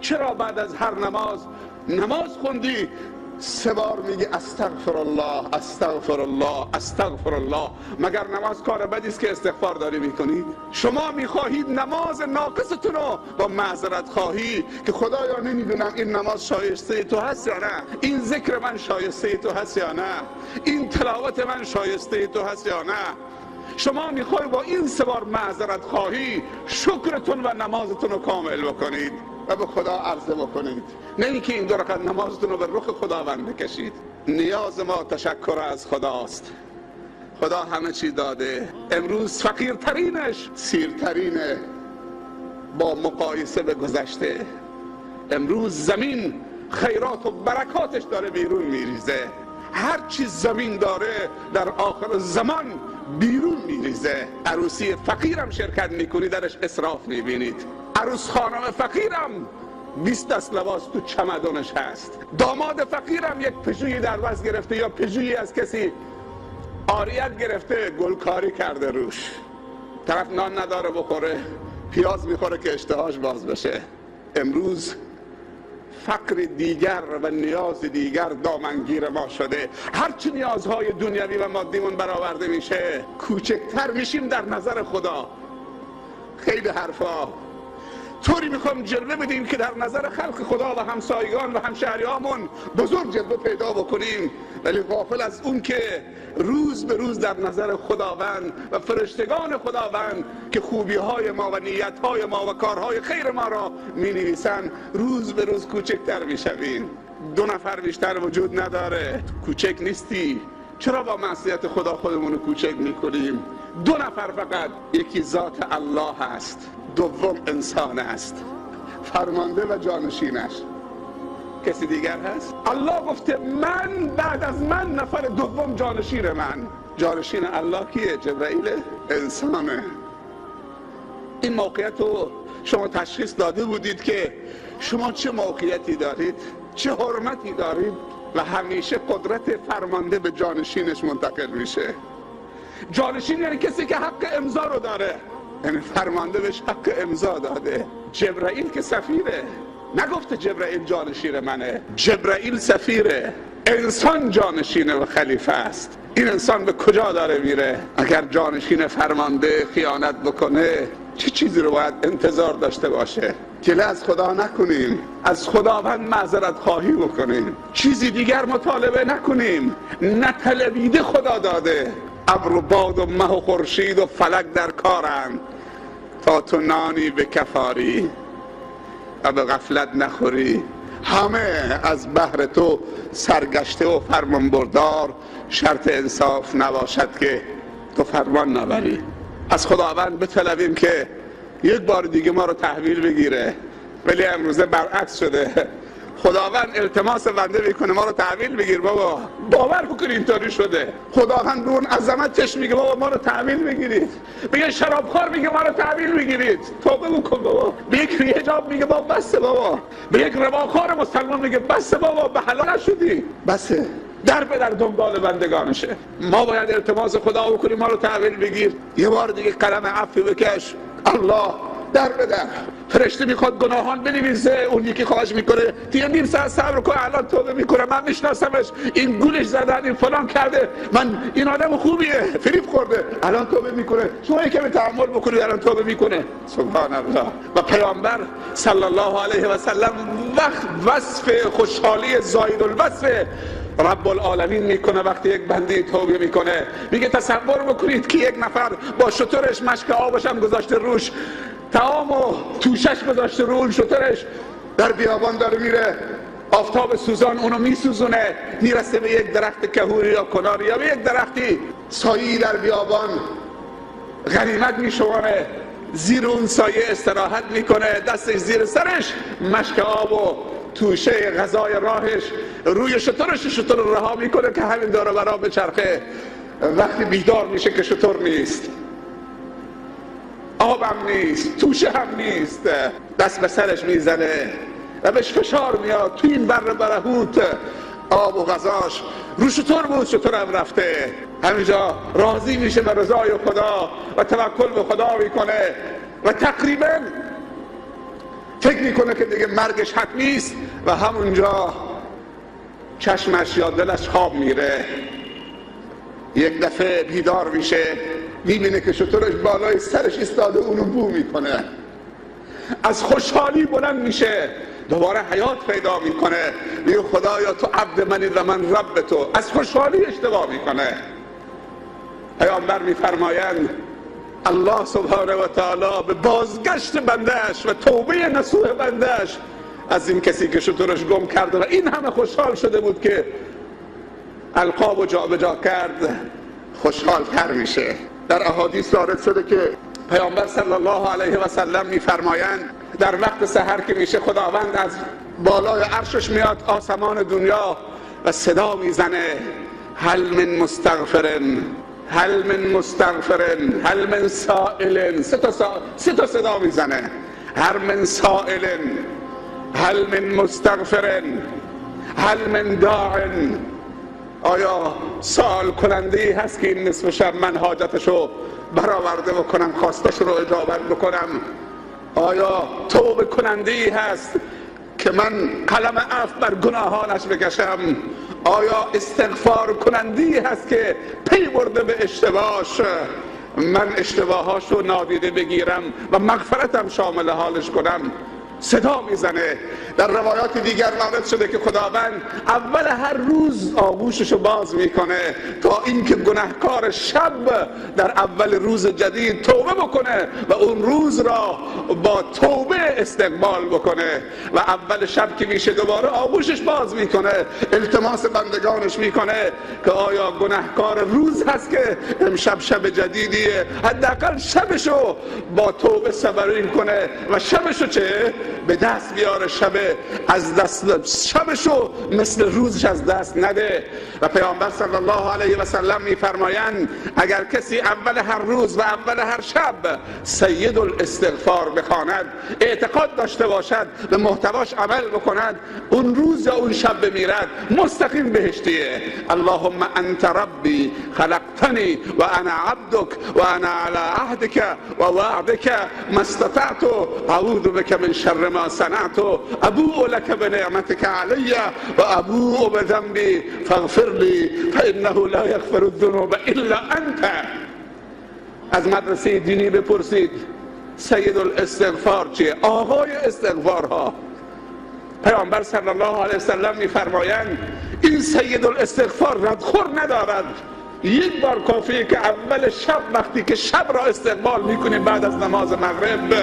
چرا بعد از هر نماز خوندی 3 بار میگی استغفر الله استغفر الله استغفر الله؟ مگر نماز کار بدی است که استغفار داری میکنید؟ شما میخواهید نماز ناقصتون رو با معذرت خواهی که خدایا نمیدونم این نماز شایسته تو هست یا نه، این ذکر من شایسته تو هست یا نه، این تلاوت من شایسته تو هست یا نه. شما میخواهید با این 3 بار معذرت خواهی شکرتون و نمازتون رو کامل بکنید و به خدا عرضه بکنید، نه اینکه این 2 رکعت نمازتون رو به رخ خداوند بکشید. نیاز ما تشکر از خداست. خدا همه چی داده. امروز فقیرترینش سیرترینه با مقایسه به گذشته. امروز زمین خیرات و برکاتش داره بیرون میریزه. هر چیز زمین داره در آخر زمان بیرون میریزه. عروسی فقیرم شرکت میکنی درش اسراف میبینید. عروس خانم فقیرم 20 دست لباس تو چمدونش هست. داماد فقیرم یک پژویی در وز گرفته یا پژویی از کسی عاریت گرفته گلکاری کرده روش. طرف نان نداره بخوره، پیاز میخوره که اشتهاش باز بشه. امروز فقر دیگر و نیاز دیگر دامنگیر ما شده. هرچی نیازهای دنیوی و مادیمون برآورده میشه کوچکتر میشیم در نظر خدا. خیلی حرفا طوری میخوام جلوه بدیم که در نظر خلق خدا و همسایگان و همشهریامون بزرگ جلوه پیدا بکنیم، ولی غافل از اون که روز به روز در نظر خداوند و فرشتگان خداوند که خوبی‌های ما و نیت‌های ما و کارهای خیر ما را می‌نویسن روز به روز کوچکتر میشویم. 2 نفر بیشتر وجود نداره. کوچک نیستی. چرا با معصیت خدا خودمون رو کوچک میکنیم؟ 2 نفر فقط. یکی ذات الله هست، دوم انسان است، فرمانده و جانشینش. کسی دیگر هست؟ الله گفته من بعد از من نفر دوم جانشین من. جانشین الله کیه؟ جبرائیل؟ انسانه. این موقعیت رو شما تشخیص داده بودید که شما چه موقعیتی دارید، چه حرمتی دارید و همیشه قدرت فرمانده به جانشینش منتقل میشه. جانشین یعنی کسی که حق امضا رو داره، یعنی فرمانده بهش حق امضا داده. جبرائیل که سفیره، نگفته جبرائیل جانشین منه، جبرائیل سفیره. انسان جانشینه و خلیفه است. این انسان به کجا داره میره؟ اگر جانشین فرمانده خیانت بکنه چه چیزی رو باید انتظار داشته باشه؟ گله از خدا نکنیم، از خداوند معذرت خواهی بکنیم، چیزی دیگر مطالبه نکنیم. نطلبیده خدا داده. ابر و باد و مه و خورشید و فلک در کارند تا تو نانی به کفاری و به غفلت نخوری. همه از بحر تو سرگشته و فرمان بردار، شرط انصاف نباشد که تو فرمان نبری. از خداوند بطلبیم که یک بار دیگه ما رو تحویل بگیره، ولی امروزه برعکس شده. خداوند التماس بنده میکنه ما رو تحویل بگیر بابا. باور بکنید اینطوری شده. خداوند به اون عظمتش میگه بابا ما رو تحویل بگیرید. به یه شرابخوار میگه ما رو تحویل بگیرید، توبه بکن بابا. به یک بی‌حجاب میگه بابا بسه بابا. به یک رباخوار مسلمان میگه بسه بابا، به حلال نشدی، بسه. در به در دنبال بندگانشه. ما باید التماس خدا بکنیم ما رو تحویل بگیر. یه بار دیگه قلم عفو بکش. الله در به در. فرشته میخواد گناهان بنویسه، اون یکی خواهش میکنه دیگه نیم ساعت صبر کن، الان توبه میکنه، من میشناسمش، این گولش زدن، این فلان کرده، من این آدم خوبیه، فریب خورده، الان توبه میکنه. شما یکم تحمل بکنید الان توبه میکنه. سبحان الله. و پیامبر صلی الله علیه و سلم وصف خوشحالی زاید الوصف رب العالمین میکنه وقتی یک بنده توبه میکنه. میگه تصور بکنید که یک نفر با شترش مشک آبش هم گذاشته روش، طعام و توشش گذاشته رو شترش، در بیابان داره میره، آفتاب سوزان اونو میسوزونه، میرسه به یک درخت کهوری یا کناری یا به یک درختی سایه‌ای در بیابان، غنیمت میشماره، زیر اون سایه استراحت میکنه، دستش زیر سرش، مشک آب و توشه غذای راهش روی شتر رها میکنه که همین داره برا به چرخه. وقتی بیدار میشه که شتر نیست، آب هم نیست، توشه هم نیست، دست به سرش میزنه و بهش فشار میاد تو این بر برهوت آب و غذاش رو شتر بود، شتر هم رفته. همینجا راضی میشه به رضای خدا و توکل به خدا میکنه و تقریبا فکر میکنه که دیگه مرگش حتمی است و همونجا چشمش یا دلش خواب میره. یک دفعه بیدار میشه، میبینه که شترش بالای سرش ایستاده اونو بو میکنه. از خوشحالی بلند میشه، دوباره حیات پیدا میکنه، میگه خدایا تو عبد منی و من رب تو. از خوشحالی اشتباه میکنه. پیامبر میفرمایند الله سبحانه و تعالی به بازگشت بندهش و توبه نصوح بندهش از این کسی که شترش گم کرده و این همه خوشحال شده بود که القاب و جا به جا کرد، خوشحال تر میشه. در احادیث وارد شده که پیامبر صلی الله علیه و سلم میفرمایند در وقت سحر که میشه خداوند از بالای عرشش میاد آسمان دنیا و صدا میزنه هل من مستغفرن، هل من مستغفرن، هل من سائلن. سه تا صدا میزنه، هل من سائلن، هل من مستغفرن، هل من داعن. آیا سوال کننده هست که این نصف شب من حاجتشو برآورده بکنم، خواستش رو اجابت بکنم؟ آیا توبه کننده هست که من قلم عفو بر گناهانش بکشم؟ آیا استغفار کننده هست که پی برده به اشتباهش من اشتباهاشو نادیده بگیرم و مغفرتم شامل حالش کنم؟ صدا میزنه. در روایات دیگر وارد شده که خداوند اول هر روز آغوششو باز میکنه تا اینکه گناهکار شب در اول روز جدید توبه بکنه و اون روز را با توبه استقبال بکنه و اول شب که میشه دوباره آغوشش باز میکنه، التماس بندگانش میکنه که آیا گناهکار روز هست که امشب شب جدیدیه، حداقل شبشو با توبه صبرین کنه و شبشو چه به دست بیاره، شبشو مثل روزش از دست نده. و پیامبر صلی الله علیه و سلم میفرمایند اگر کسی اول هر روز و اول هر شب سید الاستغفار بخواند، اعتقاد داشته باشد، به محتواش عمل بکند، اون روز یا اون شب بمیرد مستقیم بهشتیه. اللهم انت ربی خلقتنی و انا عبدک و انا علی عهدک و وعدک ما استطعت اعوذ بک من شر ما صنعت ابوء لك بنعمتك علی و ابوء بذنبی فاغفر لی فانه لا یغفر الذنوب الا انت. از مدرسه دینی بپرسید سید الاستغفار چیه؟ آقای استغفارها. پیامبر صلی الله علیه وسلم میفرمایند این سید الاستغفار ردخور ندارد. یک بار کافیه که اول شب وقتی که شب را استقبال میکنیم بعد از نماز مغرب